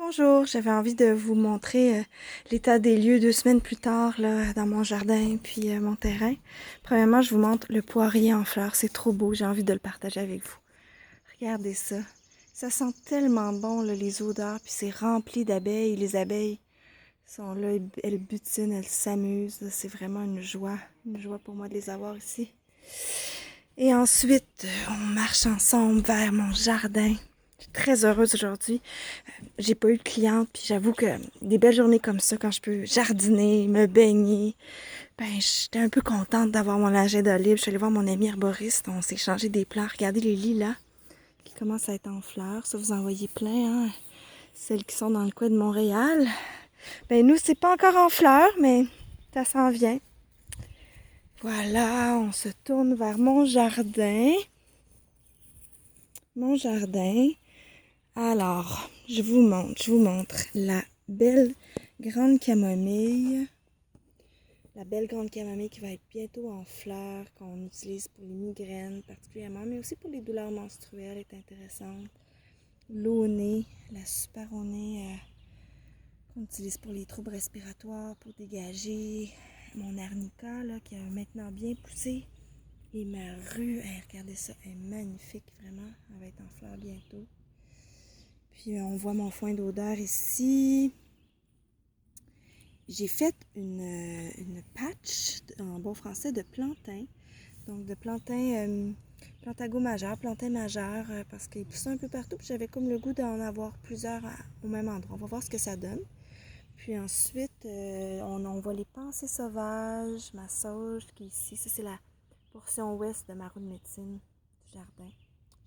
Bonjour, j'avais envie de vous montrer l'état des lieux 2 semaines plus tard là, dans mon jardin puis mon terrain. Premièrement, je vous montre le poirier en fleurs. C'est trop beau, j'ai envie de le partager avec vous. Regardez ça. Ça sent tellement bon là, les odeurs, puis c'est rempli d'abeilles. Les abeilles sont là, elles butinent, elles s'amusent. C'est vraiment une joie pour moi de les avoir ici. Et ensuite, on marche ensemble vers mon jardin. Je suis très heureuse aujourd'hui. J'ai pas eu de cliente, puis j'avoue que des belles journées comme ça, quand je peux jardiner, me baigner, ben j'étais un peu contente d'avoir mon agenda libre. Je suis allée voir mon ami herboriste, on s'est échangé des plants. Regardez les lilas qui commencent à être en fleurs. Ça, vous en voyez plein, hein? Celles qui sont dans le coin de Montréal. Ben nous, c'est pas encore en fleurs, mais ça s'en vient. Voilà, on se tourne vers mon jardin. Mon jardin. Alors, je vous montre la belle grande camomille. La belle grande camomille qui va être bientôt en fleurs, qu'on utilise pour les migraines particulièrement, mais aussi pour les douleurs menstruelles, est intéressante. L'aunée, la super aunée qu'on utilise pour les troubles respiratoires, pour dégager mon arnica là, qui a maintenant bien poussé. Et ma rue, regardez ça, elle est magnifique vraiment, elle va être en fleurs bientôt. Puis on voit mon foin d'odeur ici. J'ai fait une patch, en bon français, de plantain. Donc de plantain, plantago majeur, plantain majeur, parce qu'il poussait un peu partout. Puis j'avais comme le goût d'en avoir plusieurs au même endroit. On va voir ce que ça donne. Puis ensuite, on voit les pensées sauvages, ma sauge qui est ici. Ça, c'est la portion ouest de ma roue de médecine du jardin.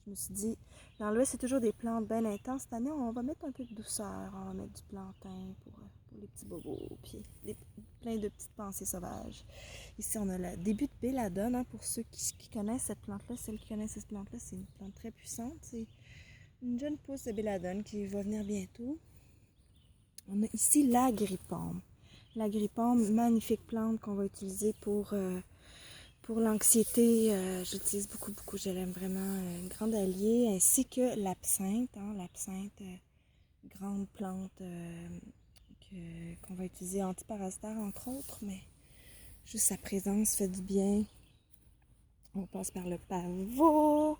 Je me suis dit, dans l'ouest, c'est toujours des plantes bien intenses. Cette année, on va mettre un peu de douceur. On va mettre du plantain pour les petits bobos. Puis plein de petites pensées sauvages. Ici, on a le début de belladone. Hein, pour ceux qui connaissent cette plante-là, celles qui connaissent cette plante-là, c'est une plante très puissante. C'est une jeune pousse de belladone qui va venir bientôt. On a ici l'agripaume. L'agripaume, magnifique plante qu'on va utiliser pour l'anxiété. J'utilise beaucoup. Je l'aime vraiment. Une grande alliée. Ainsi que l'absinthe. Hein, l'absinthe, grande plante qu'on va utiliser antiparasitaire entre autres. Mais juste sa présence fait du bien. On passe par le pavot,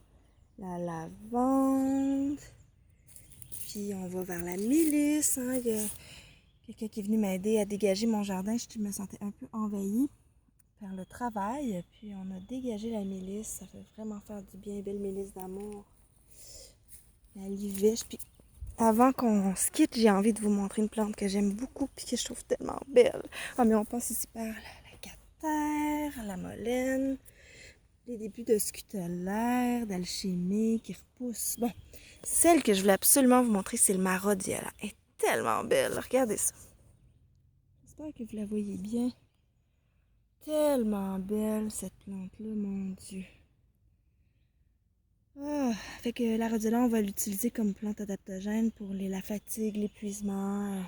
la lavande. Puis on va vers la mélisse. Hein. Il y a quelqu'un qui est venu m'aider à dégager mon jardin. Je me sentais un peu envahie par le travail. Puis on a dégagé la mélisse. Ça fait vraiment faire du bien. Belle mélisse d'amour. La livèche. Puis avant qu'on se quitte, j'ai envie de vous montrer une plante que j'aime beaucoup puis que je trouve tellement belle. Ah, mais on passe ici par la catère, la molène, les débuts de scutellaire, d'alchimie qui repoussent. Bon, celle que je voulais absolument vous montrer, c'est le maraudia. Elle est tellement belle. Regardez ça. J'espère que vous la voyez bien. Tellement belle cette plante-là, mon Dieu. Ah, fait que la rhodiola, on va l'utiliser comme plante adaptogène pour la fatigue, l'épuisement,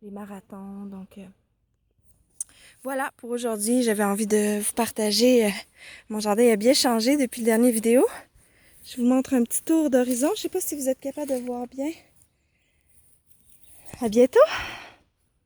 les marathons. Donc, voilà pour aujourd'hui. J'avais envie de vous partager. Mon jardin a bien changé depuis la dernière vidéo. Je vous montre un petit tour d'horizon. Je sais pas si vous êtes capable de voir bien. À bientôt!